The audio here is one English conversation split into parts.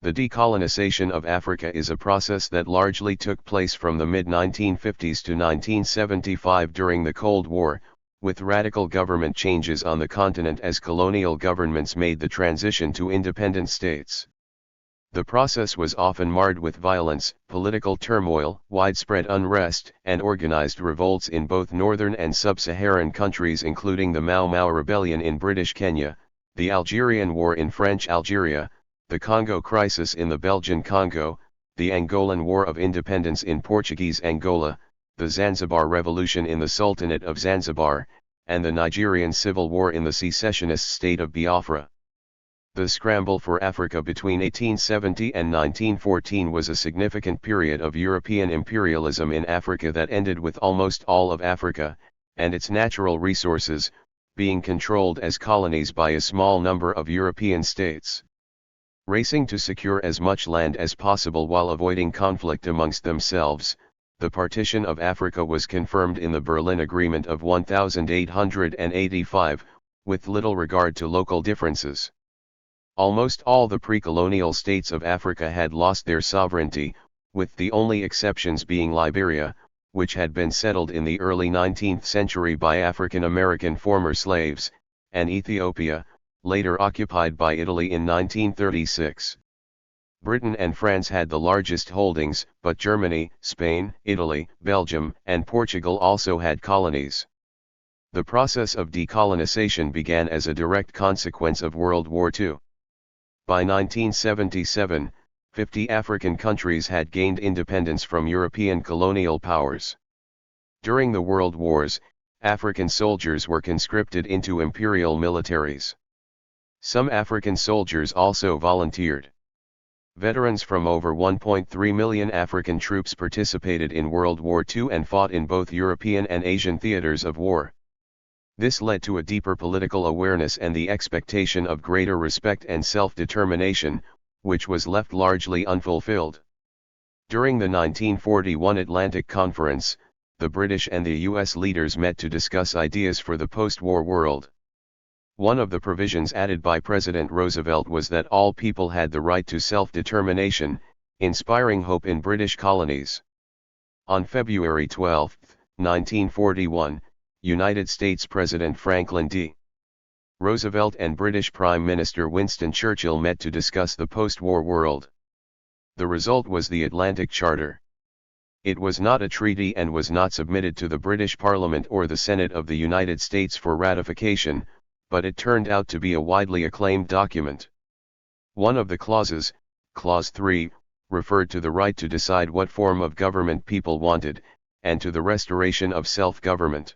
The decolonization of Africa is a process that largely took place from the mid-1950s to 1975 during the Cold War, with radical government changes on the continent as colonial governments made the transition to independent states. The process was often marred with violence, political turmoil, widespread unrest, and organized revolts in both northern and sub-Saharan countries, including the Mau Mau Rebellion in British Kenya, the Algerian War in French Algeria, the Congo Crisis in the Belgian Congo, the Angolan War of Independence in Portuguese Angola, the Zanzibar Revolution in the Sultanate of Zanzibar, and the Nigerian Civil War in the secessionist state of Biafra. The scramble for Africa between 1870 and 1914 was a significant period of European imperialism in Africa that ended with almost all of Africa, and its natural resources, being controlled as colonies by a small number of European states. Racing to secure as much land as possible while avoiding conflict amongst themselves, the partition of Africa was confirmed in the Berlin Agreement of 1885, with little regard to local differences. Almost all the pre-colonial states of Africa had lost their sovereignty, with the only exceptions being Liberia, which had been settled in the early 19th century by African American former slaves, and Ethiopia, later occupied by Italy in 1936. Britain and France had the largest holdings, but Germany, Spain, Italy, Belgium, and Portugal also had colonies. The process of decolonization began as a direct consequence of World War II. By 1977, 50 African countries had gained independence from European colonial powers. During the World Wars, African soldiers were conscripted into imperial militaries. Some African soldiers also volunteered. Veterans from over 1.3 million African troops participated in World War II and fought in both European and Asian theaters of war. This led to a deeper political awareness and the expectation of greater respect and self-determination, which was left largely unfulfilled. During the 1941 Atlantic Conference, the British and the US leaders met to discuss ideas for the post-war world. One of the provisions added by President Roosevelt was that all people had the right to self-determination, inspiring hope in British colonies. On February 12, 1941, United States President Franklin D. Roosevelt and British Prime Minister Winston Churchill met to discuss the post-war world. The result was the Atlantic Charter. It was not a treaty and was not submitted to the British Parliament or the Senate of the United States for ratification, but it turned out to be a widely acclaimed document. One of the clauses, Clause 3, referred to the right to decide what form of government people wanted, and to the restoration of self-government.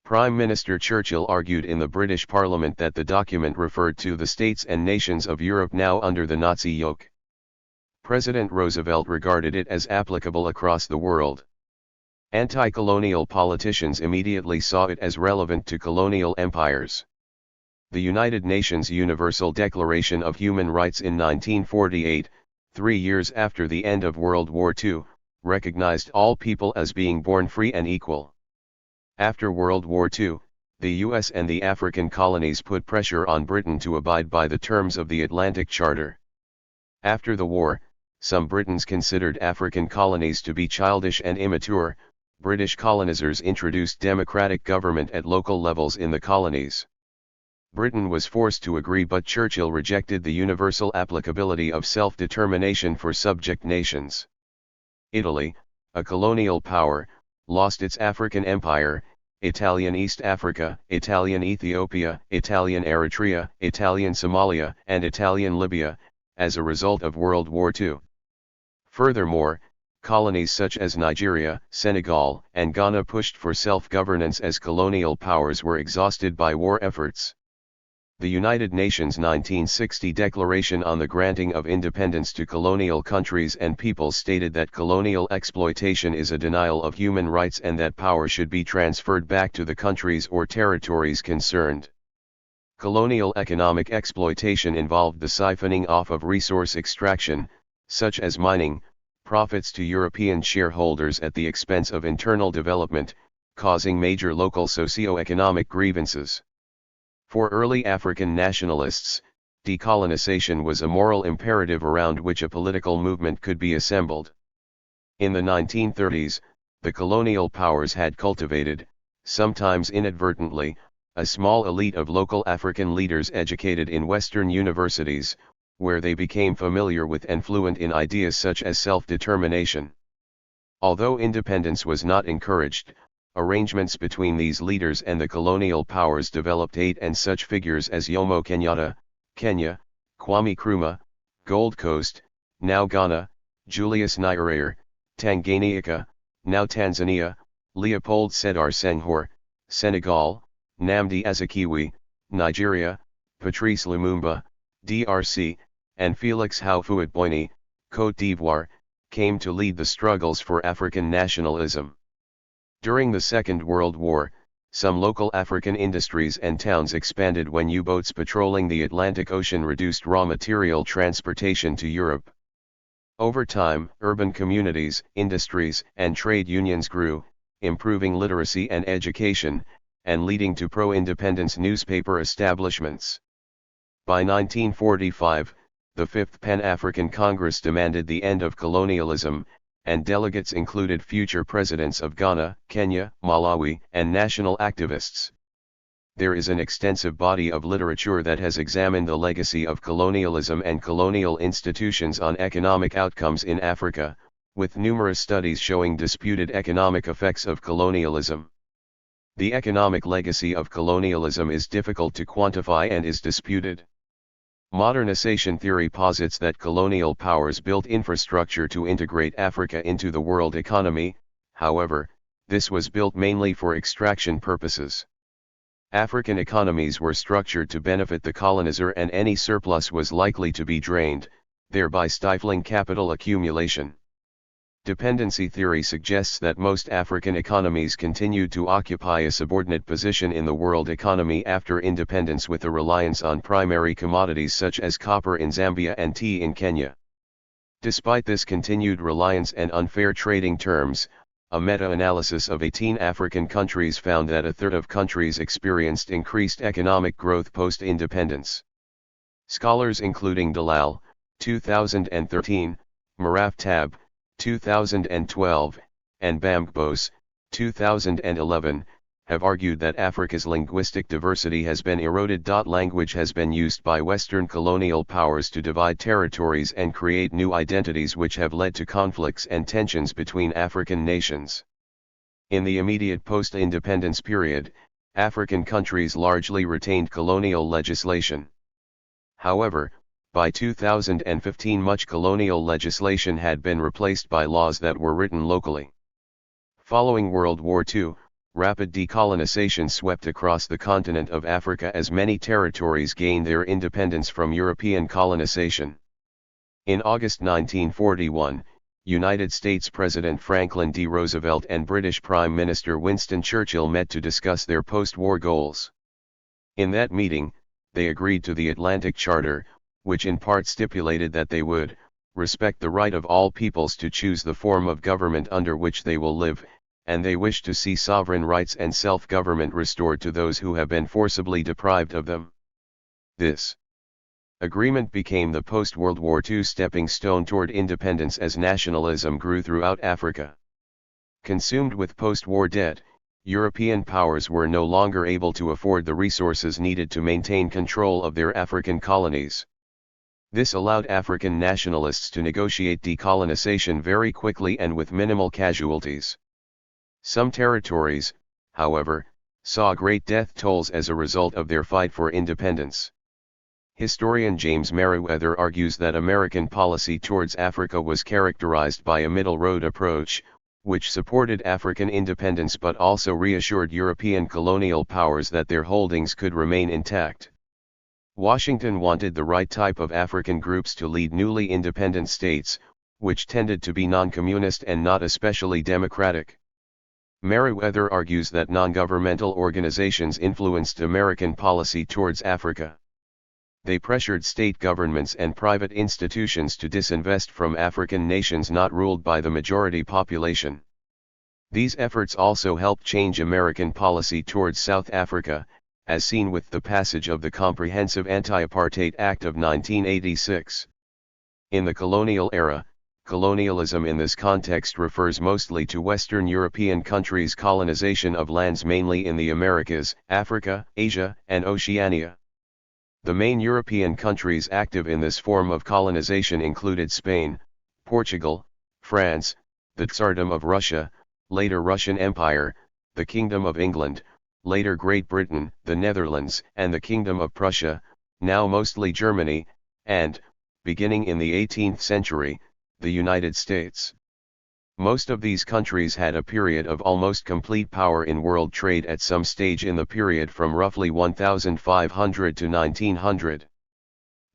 Prime Minister Churchill argued in the British Parliament that the document referred to the states and nations of Europe now under the Nazi yoke. President Roosevelt regarded it as applicable across the world. Anti-colonial politicians immediately saw it as relevant to colonial empires. The United Nations Universal Declaration of Human Rights in 1948, 3 years after the end of World War II, recognized all people as being born free and equal. After World War II, the US and the African colonies put pressure on Britain to abide by the terms of the Atlantic Charter. After the war, some Britons considered African colonies to be childish and immature. British colonizers introduced democratic government at local levels in the colonies. Britain was forced to agree, but Churchill rejected the universal applicability of self-determination for subject nations. Italy, a colonial power, lost its African empire, Italian East Africa, Italian Ethiopia, Italian Eritrea, Italian Somalia, and Italian Libya, as a result of World War II. Furthermore, colonies such as Nigeria, Senegal, and Ghana pushed for self-governance as colonial powers were exhausted by war efforts. The United Nations 1960 Declaration on the Granting of Independence to Colonial Countries and Peoples stated that colonial exploitation is a denial of human rights and that power should be transferred back to the countries or territories concerned. Colonial economic exploitation involved the siphoning off of resource extraction, such as mining, profits to European shareholders at the expense of internal development, causing major local socio-economic grievances. For early African nationalists, Decolonization was a moral imperative around which a political movement could be assembled. In the 1930s, the colonial powers had cultivated, sometimes inadvertently, a small elite of local African leaders educated in Western universities, where they became familiar with and fluent in ideas such as self-determination. Although independence was not encouraged, arrangements between these leaders and the colonial powers developed aid and such figures as Jomo Kenyatta, Kenya, Kwame Nkrumah, Gold Coast, now Ghana, Julius Nyerere, Tanganyika, now Tanzania, Leopold Sedar Senghor, Senegal, Nnamdi Azikiwe, Nigeria, Patrice Lumumba, DRC, and Felix Houphouët-Boigny, Côte d'Ivoire, came to lead the struggles for African nationalism. During the Second World War, some local African industries and towns expanded when U-boats patrolling the Atlantic Ocean reduced raw material transportation to Europe. Over time, urban communities, industries, and trade unions grew, improving literacy and education, and leading to pro-independence newspaper establishments. By 1945, the Fifth Pan-African Congress demanded the end of colonialism, and delegates included future presidents of Ghana, Kenya, Malawi, and national activists. There is an extensive body of literature that has examined the legacy of colonialism and colonial institutions on economic outcomes in Africa, with numerous studies showing disputed economic effects of colonialism. The economic legacy of colonialism is difficult to quantify and is disputed. Modernization theory posits that colonial powers built infrastructure to integrate Africa into the world economy, however, this was built mainly for extraction purposes. African economies were structured to benefit the colonizer and any surplus was likely to be drained, thereby stifling capital accumulation. Dependency theory suggests that most African economies continued to occupy a subordinate position in the world economy after independence with a reliance on primary commodities such as copper in Zambia and tea in Kenya. Despite this continued reliance and unfair trading terms, a meta-analysis of 18 African countries found that a third of countries experienced increased economic growth post-independence. Scholars including Dalal, 2013, Maraf Tab, 2012, and Bambos, 2011, have argued that Africa's linguistic diversity has been eroded. Language has been used by Western colonial powers to divide territories and create new identities which have led to conflicts and tensions between African nations. In the immediate post-independence period, African countries largely retained colonial legislation. However, by 2015 much colonial legislation had been replaced by laws that were written locally. Following World War II, rapid decolonization swept across the continent of Africa as many territories gained their independence from European colonization. In August 1941, United States President Franklin D. Roosevelt and British Prime Minister Winston Churchill met to discuss their post-war goals. In that meeting, they agreed to the Atlantic Charter, which in part stipulated that they would respect the right of all peoples to choose the form of government under which they will live, and they wished to see sovereign rights and self-government restored to those who have been forcibly deprived of them. This agreement became the post-World War II stepping stone toward independence as nationalism grew throughout Africa. Consumed with post-war debt, European powers were no longer able to afford the resources needed to maintain control of their African colonies. This allowed African nationalists to negotiate decolonization very quickly and with minimal casualties. Some territories, however, saw great death tolls as a result of their fight for independence. Historian James Merriweather argues that American policy towards Africa was characterized by a middle road approach, which supported African independence but also reassured European colonial powers that their holdings could remain intact. Washington wanted the right type of African groups to lead newly independent states, which tended to be non-communist and not especially democratic. Merriweather argues that non-governmental organizations influenced American policy towards Africa. They pressured state governments and private institutions to disinvest from African nations not ruled by the majority population. These efforts also helped change American policy towards South Africa, as seen with the passage of the Comprehensive Anti-Apartheid Act of 1986. In the colonial era, colonialism in this context refers mostly to Western European countries' colonization of lands mainly in the Americas, Africa, Asia, and Oceania. The main European countries active in this form of colonization included Spain, Portugal, France, the Tsardom of Russia, later Russian Empire, the Kingdom of England, later Great Britain, the Netherlands, and the Kingdom of Prussia, now mostly Germany, and, beginning in the 18th century, the United States. Most of these countries had a period of almost complete power in world trade at some stage in the period from roughly 1500 to 1900.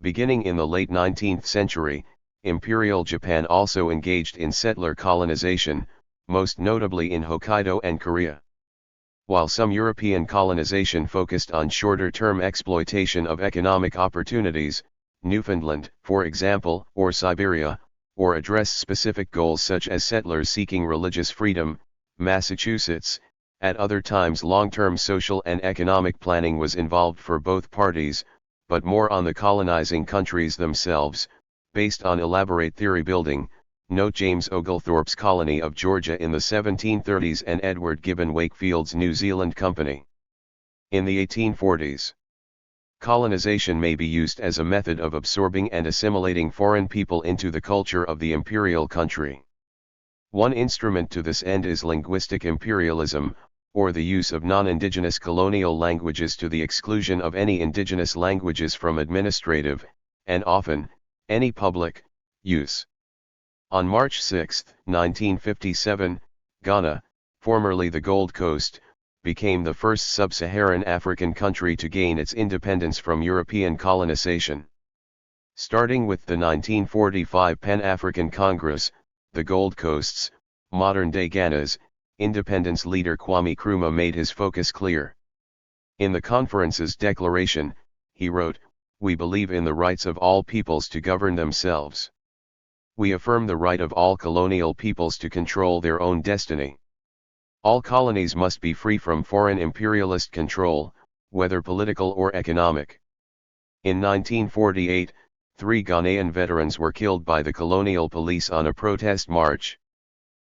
Beginning in the late 19th century, Imperial Japan also engaged in settler colonization, most notably in Hokkaido and Korea. While some European colonization focused on shorter-term exploitation of economic opportunities, Newfoundland, for example, or Siberia, or address specific goals such as settlers seeking religious freedom, Massachusetts, at other times long-term social and economic planning was involved for both parties, but more on the colonizing countries themselves, based on elaborate theory building. Note James Oglethorpe's Colony of Georgia in the 1730s and Edward Gibbon Wakefield's New Zealand Company. In the 1840s, colonization may be used as a method of absorbing and assimilating foreign people into the culture of the imperial country. One instrument to this end is linguistic imperialism, or the use of non-indigenous colonial languages to the exclusion of any indigenous languages from administrative, and often, any public, use. On March 6, 1957, Ghana, formerly the Gold Coast, became the first sub-Saharan African country to gain its independence from European colonization. Starting with the 1945 Pan-African Congress, the Gold Coast's, modern-day Ghana's, independence leader Kwame Nkrumah made his focus clear. In the conference's declaration, he wrote, "We believe in the rights of all peoples to govern themselves. We affirm the right of all colonial peoples to control their own destiny. All colonies must be free from foreign imperialist control, whether political or economic." In 1948, 3 Ghanaian veterans were killed by the colonial police on a protest march.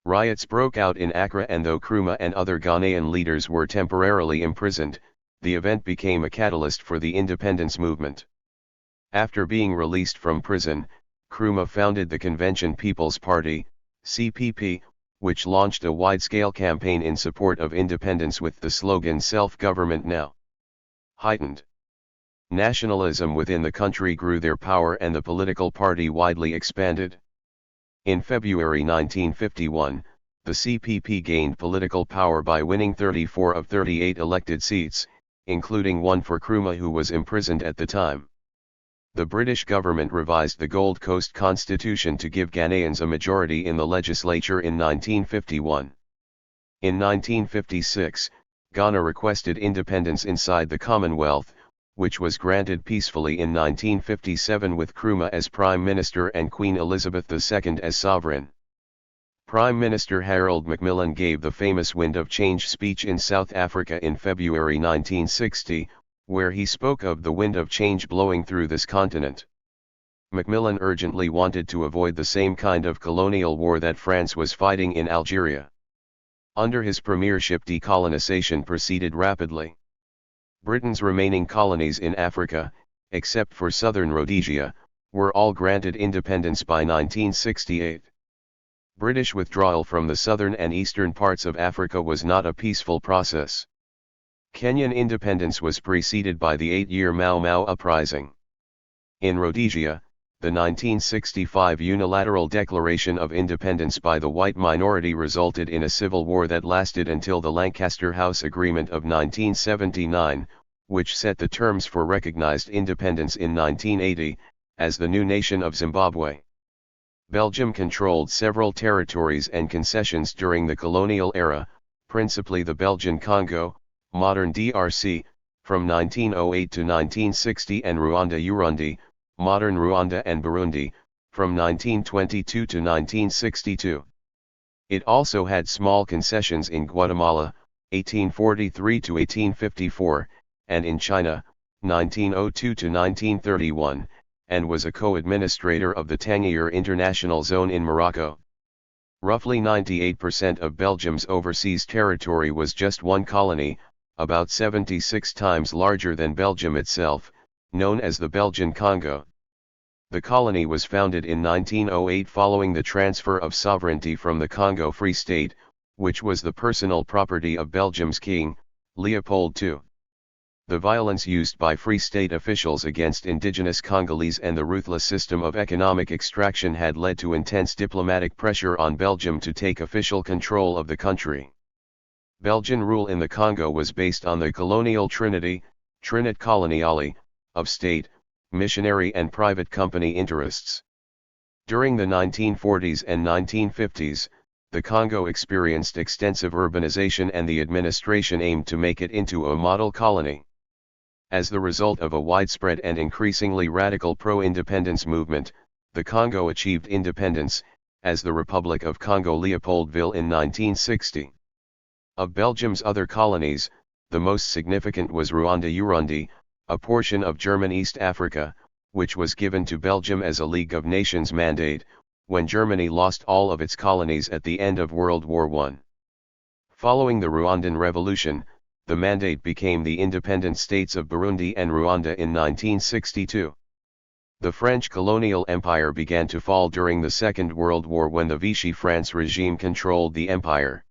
Riots broke out in Accra, and though Nkrumah and other Ghanaian leaders were temporarily imprisoned, the event became a catalyst for the independence movement. After being released from prison, Nkrumah founded the Convention People's Party, CPP, which launched a wide-scale campaign in support of independence with the slogan "Self-Government Now." Heightened nationalism within the country grew their power, and the political party widely expanded. In February 1951, the CPP gained political power by winning 34 of 38 elected seats, including one for Nkrumah, who was imprisoned at the time. The British government revised the Gold Coast Constitution to give Ghanaians a majority in the legislature in 1951. In 1956, Ghana requested independence inside the Commonwealth, which was granted peacefully in 1957 with Nkrumah as Prime Minister and Queen Elizabeth II as sovereign. Prime Minister Harold Macmillan gave the famous Wind of Change speech in South Africa in February 1960, where he spoke of the wind of change blowing through this continent. Macmillan urgently wanted to avoid the same kind of colonial war that France was fighting in Algeria. Under his premiership, decolonisation proceeded rapidly. Britain's remaining colonies in Africa, except for southern Rhodesia, were all granted independence by 1968. British withdrawal from the southern and eastern parts of Africa was not a peaceful process. Kenyan independence was preceded by the 8-year Mau Mau uprising. In Rhodesia, the 1965 unilateral declaration of independence by the white minority resulted in a civil war that lasted until the Lancaster House Agreement of 1979, which set the terms for recognized independence in 1980, as the new nation of Zimbabwe. Belgium controlled several territories and concessions during the colonial era, principally the Belgian Congo, modern DRC, from 1908 to 1960, and Rwanda-Urundi, modern Rwanda and Burundi, from 1922 to 1962. It also had small concessions in Guatemala, 1843 to 1854, and in China, 1902 to 1931, and was a co-administrator of the Tangier International Zone in Morocco. Roughly 98% of Belgium's overseas territory was just one colony, about 76 times larger than Belgium itself, known as the Belgian Congo. The colony was founded in 1908 following the transfer of sovereignty from the Congo Free State, which was the personal property of Belgium's king, Leopold II. The violence used by Free State officials against indigenous Congolese and the ruthless system of economic extraction had led to intense diplomatic pressure on Belgium to take official control of the country. Belgian rule in the Congo was based on the colonial trinity, Trinit coloniale, of state, missionary and private company interests. During the 1940s and 1950s, the Congo experienced extensive urbanization and the administration aimed to make it into a model colony. As the result of a widespread and increasingly radical pro-independence movement, the Congo achieved independence, as the Republic of Congo Leopoldville in 1960. Of Belgium's other colonies, the most significant was Rwanda-Urundi, a portion of German East Africa, which was given to Belgium as a League of Nations mandate, when Germany lost all of its colonies at the end of World War I. Following the Rwandan Revolution, the mandate became the independent states of Burundi and Rwanda in 1962. The French colonial empire began to fall during the Second World War when the Vichy France regime controlled the empire.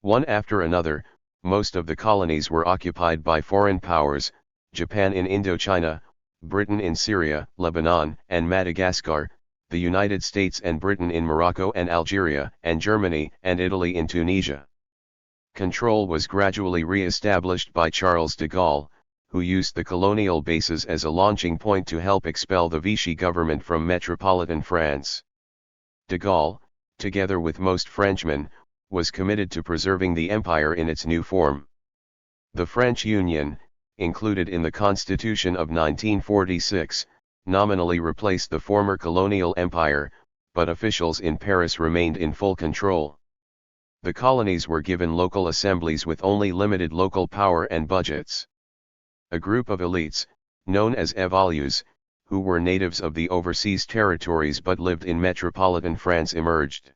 One after another, most of the colonies were occupied by foreign powers, Japan in Indochina, Britain in Syria, Lebanon, and Madagascar, the United States and Britain in Morocco and Algeria, and Germany and Italy in Tunisia. Control was gradually re-established by Charles de Gaulle, who used the colonial bases as a launching point to help expel the Vichy government from metropolitan France. De Gaulle, together with most Frenchmen, was committed to preserving the empire in its new form. The French Union, included in the Constitution of 1946, nominally replaced the former colonial empire, but officials in Paris remained in full control. The colonies were given local assemblies with only limited local power and budgets. A group of elites, known as évolus, who were natives of the overseas territories but lived in metropolitan France emerged.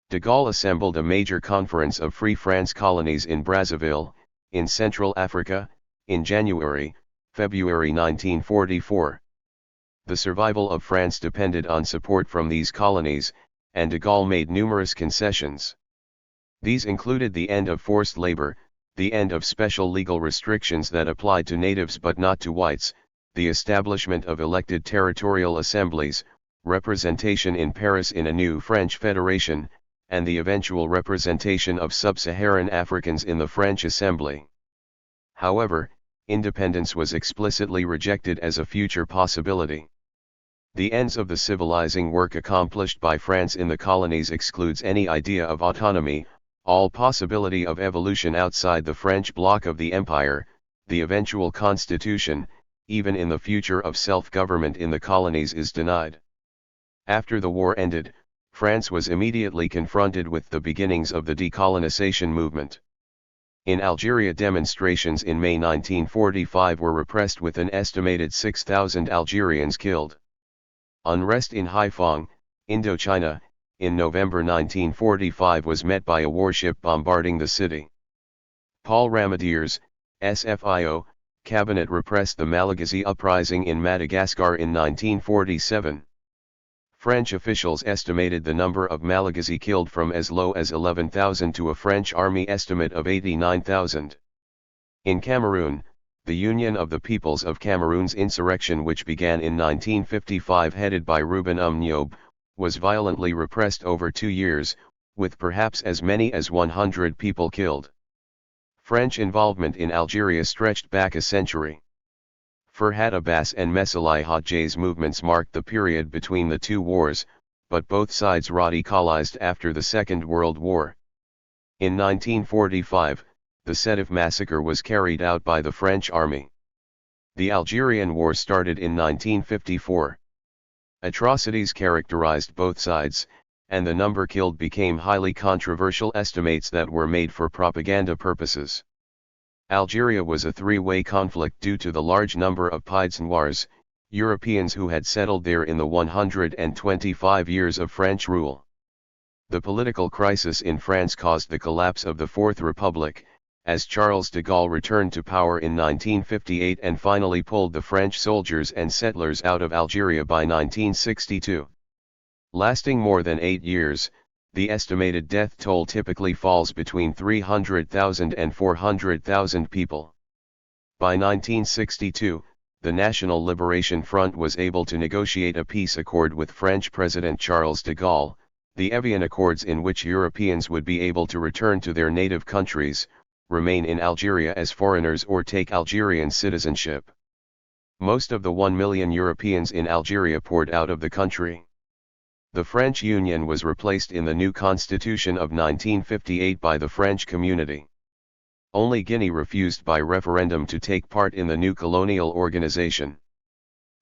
De Gaulle assembled a major conference of Free France colonies in Brazzaville, in Central Africa, in February 1944. The survival of France depended on support from these colonies, and de Gaulle made numerous concessions. These included the end of forced labor, the end of special legal restrictions that applied to natives but not to whites, the establishment of elected territorial assemblies, representation in Paris in a new French federation, and the eventual representation of sub-Saharan Africans in the French Assembly. However, independence was explicitly rejected as a future possibility. The ends of the civilizing work accomplished by France in the colonies excludes any idea of autonomy, all possibility of evolution outside the French bloc of the empire, the eventual constitution, even in the future of self-government in the colonies is denied. After the war ended, France was immediately confronted with the beginnings of the decolonisation movement. In Algeria, demonstrations in May 1945 were repressed with an estimated 6,000 Algerians killed. Unrest in Haiphong, Indochina, in November 1945 was met by a warship bombarding the city. Paul Ramadier's, SFIO, cabinet repressed the Malagasy uprising in Madagascar in 1947. French officials estimated the number of Malagasy killed from as low as 11,000 to a French army estimate of 89,000. In Cameroon, the Union of the Peoples of Cameroon's insurrection, which began in 1955 headed by Ruben Umniob, was violently repressed over 2 years, with perhaps as many as 100 people killed. French involvement in Algeria stretched back a century. Ferhat Abbas and Messali Hadji's movements marked the period between the two wars, but both sides radicalized after the Second World War. In 1945, the Sétif massacre was carried out by the French army. The Algerian War started in 1954. Atrocities characterized both sides, and the number killed became highly controversial estimates that were made for propaganda purposes. Algeria was a three-way conflict due to the large number of Pieds Noirs, Europeans who had settled there in the 125 years of French rule. The political crisis in France caused the collapse of the Fourth Republic, as Charles de Gaulle returned to power in 1958 and finally pulled the French soldiers and settlers out of Algeria by 1962. Lasting more than 8 years, the estimated death toll typically falls between 300,000 and 400,000 people. By 1962, the National Liberation Front was able to negotiate a peace accord with French President Charles de Gaulle, the Evian Accords, in which Europeans would be able to return to their native countries, remain in Algeria as foreigners or take Algerian citizenship. Most of the 1 million Europeans in Algeria poured out of the country. The French Union was replaced in the new constitution of 1958 by the French Community. Only Guinea refused by referendum to take part in the new colonial organization.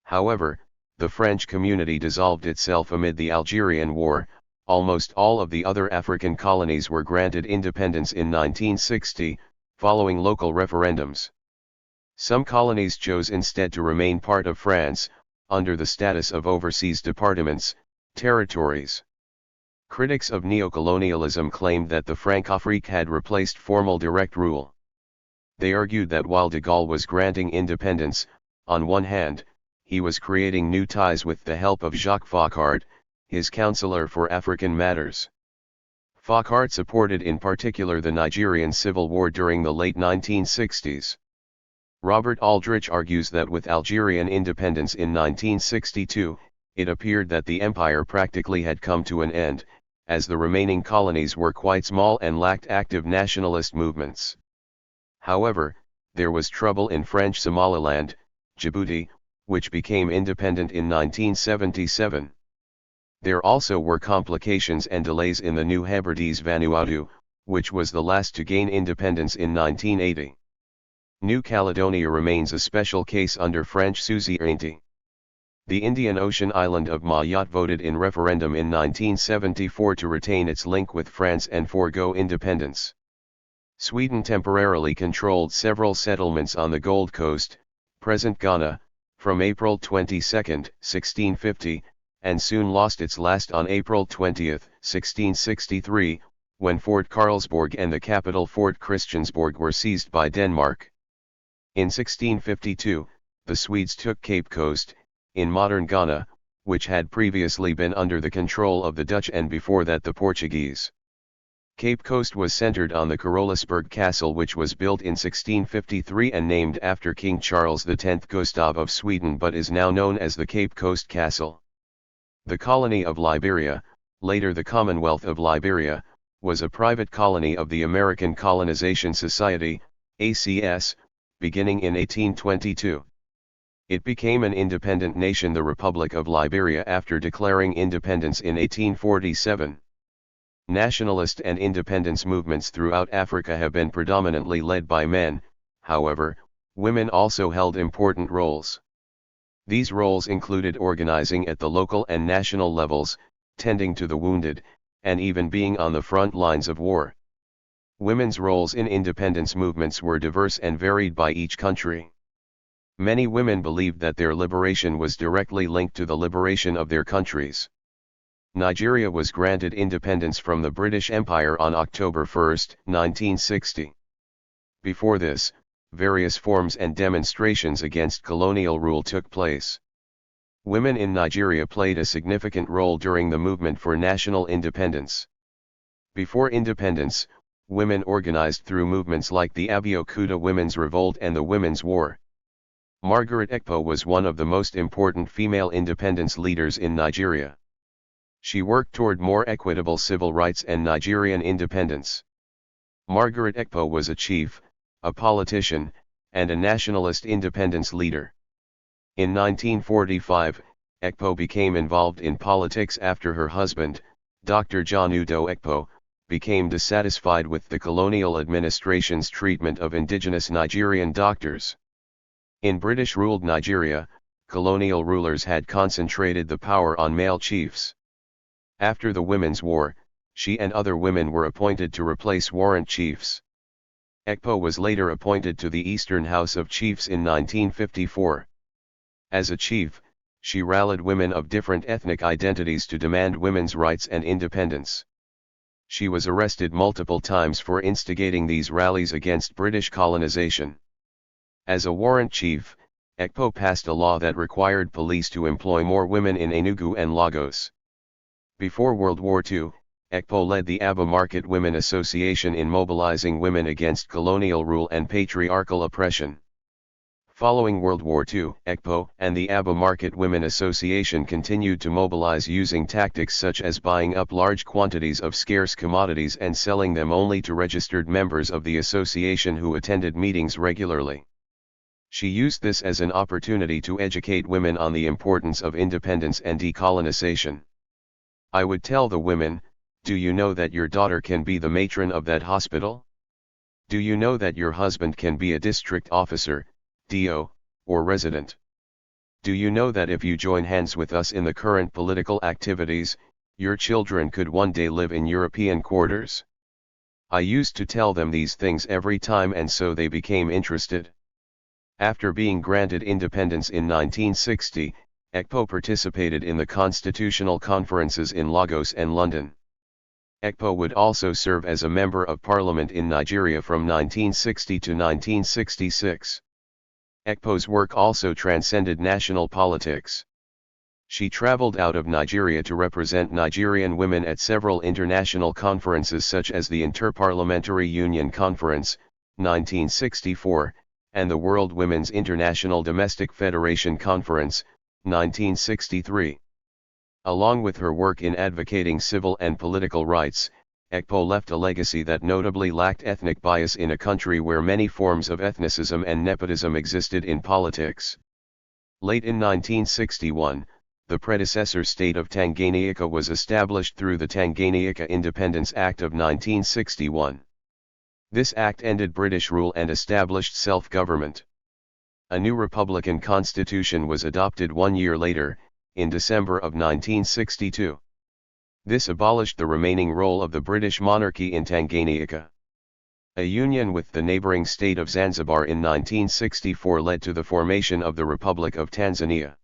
However, the French Community dissolved itself amid the Algerian War. Almost all of the other African colonies were granted independence in 1960, following local referendums. Some colonies chose instead to remain part of France, under the status of overseas departments, territories. Critics of neocolonialism claimed that the Francafrique had replaced formal direct rule. They argued that while de Gaulle was granting independence, on one hand, he was creating new ties with the help of Jacques Foccart, his counselor for African matters. Foccart supported in particular the Nigerian Civil War during the late 1960s. Robert Aldrich argues that with Algerian independence in 1962, it appeared that the empire practically had come to an end, as the remaining colonies were quite small and lacked active nationalist movements. However, there was trouble in French Somaliland, Djibouti, which became independent in 1977. There also were complications and delays in the New Hebrides Vanuatu, which was the last to gain independence in 1980. New Caledonia remains a special case under French suzerainty. The Indian Ocean island of Mayotte voted in referendum in 1974 to retain its link with France and forego independence. Sweden temporarily controlled several settlements on the Gold Coast, present Ghana, from April 22, 1650, and soon lost its last on April 20, 1663, when Fort Karlsborg and the capital Fort Christiansborg were seized by Denmark. In 1652, the Swedes took Cape Coast, in modern Ghana, which had previously been under the control of the Dutch and before that the Portuguese. Cape Coast was centered on the Carolsberg Castle, which was built in 1653 and named after King Charles X Gustav of Sweden, but is now known as the Cape Coast Castle. The colony of Liberia, later the Commonwealth of Liberia, was a private colony of the American Colonization Society, ACS, beginning in 1822. It became an independent nation, the Republic of Liberia, after declaring independence in 1847. Nationalist and independence movements throughout Africa have been predominantly led by men, however, women also held important roles. These roles included organizing at the local and national levels, tending to the wounded, and even being on the front lines of war. Women's roles in independence movements were diverse and varied by each country. Many women believed that their liberation was directly linked to the liberation of their countries. Nigeria was granted independence from the British Empire on October 1, 1960. Before this, various forms and demonstrations against colonial rule took place. Women in Nigeria played a significant role during the movement for national independence. Before independence, women organized through movements like the Abeokuta Women's Revolt and the Women's War. Margaret Ekpo was one of the most important female independence leaders in Nigeria. She worked toward more equitable civil rights and Nigerian independence. Margaret Ekpo was a chief, a politician, and a nationalist independence leader. In 1945, Ekpo became involved in politics after her husband, Dr. John Udo Ekpo, became dissatisfied with the colonial administration's treatment of indigenous Nigerian doctors. In British-ruled Nigeria, colonial rulers had concentrated the power on male chiefs. After the Women's War, she and other women were appointed to replace warrant chiefs. Ekpo was later appointed to the Eastern House of Chiefs in 1954. As a chief, she rallied women of different ethnic identities to demand women's rights and independence. She was arrested multiple times for instigating these rallies against British colonization. As a warrant chief, Ekpo passed a law that required police to employ more women in Enugu and Lagos. Before World War II, Ekpo led the Aba Market Women Association in mobilizing women against colonial rule and patriarchal oppression. Following World War II, Ekpo and the Aba Market Women Association continued to mobilize using tactics such as buying up large quantities of scarce commodities and selling them only to registered members of the association who attended meetings regularly. She used this as an opportunity to educate women on the importance of independence and decolonization. I would tell the women, do you know that your daughter can be the matron of that hospital? Do you know that your husband can be a district officer, DO, or resident? Do you know that if you join hands with us in the current political activities, your children could one day live in European quarters? I used to tell them these things every time, and so they became interested. After being granted independence in 1960, Ekpo participated in the constitutional conferences in Lagos and London. Ekpo would also serve as a member of parliament in Nigeria from 1960 to 1966. Ekpo's work also transcended national politics. She traveled out of Nigeria to represent Nigerian women at several international conferences such as the Interparliamentary Union Conference, 1964, and the World Women's International Domestic Federation Conference, 1963. Along with her work in advocating civil and political rights, Ekpo left a legacy that notably lacked ethnic bias in a country where many forms of ethnicism and nepotism existed in politics. Late in 1961, the predecessor state of Tanganyika was established through the Tanganyika Independence Act of 1961. This act ended British rule and established self-government. A new republican constitution was adopted 1 year later, in December of 1962. This abolished the remaining role of the British monarchy in Tanganyika. A union with the neighboring state of Zanzibar in 1964 led to the formation of the Republic of Tanzania.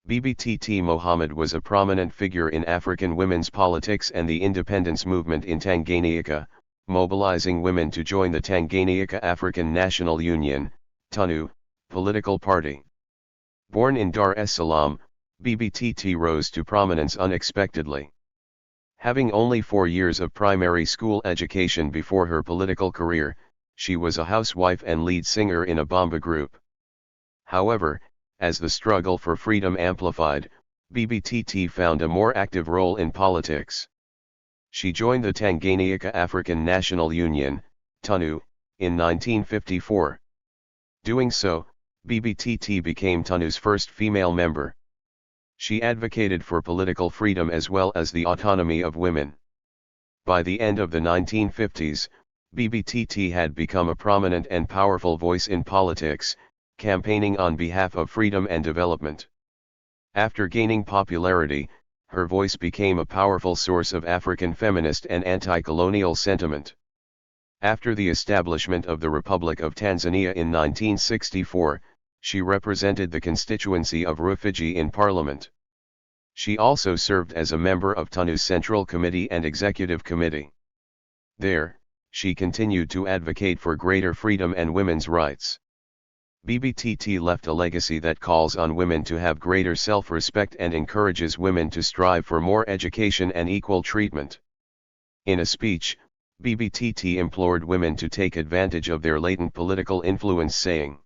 Bibi Titi Mohammed was a prominent figure in African women's politics and the independence movement in Tanganyika, mobilizing women to join the Tanganyika African National Union, TANU, political party. Born in Dar es Salaam, Bibi Titi rose to prominence unexpectedly. Having only 4 years of primary school education before her political career, she was a housewife and lead singer in a Bamba group. However, as the struggle for freedom amplified, Bibi Titi found a more active role in politics. She joined the Tanganyika African National Union, TANU, in 1954. Doing so, Bibi Titi became TANU's first female member. She advocated for political freedom as well as the autonomy of women. By the end of the 1950s, Bibi Titi had become a prominent and powerful voice in politics, campaigning on behalf of freedom and development. After gaining popularity, her voice became a powerful source of African feminist and anti-colonial sentiment. After the establishment of the Republic of Tanzania in 1964, she represented the constituency of Rufiji in Parliament. She also served as a member of TANU's Central Committee and Executive Committee. There, she continued to advocate for greater freedom and women's rights. Bibi Titi left a legacy that calls on women to have greater self-respect and encourages women to strive for more education and equal treatment. In a speech, Bibi Titi implored women to take advantage of their latent political influence, saying,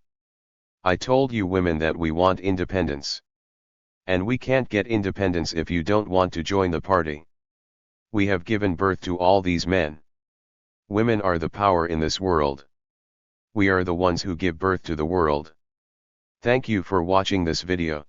"I told you women that we want independence. And we can't get independence if you don't want to join the party. We have given birth to all these men. Women are the power in this world. We are the ones who give birth to the world." Thank you for watching this video.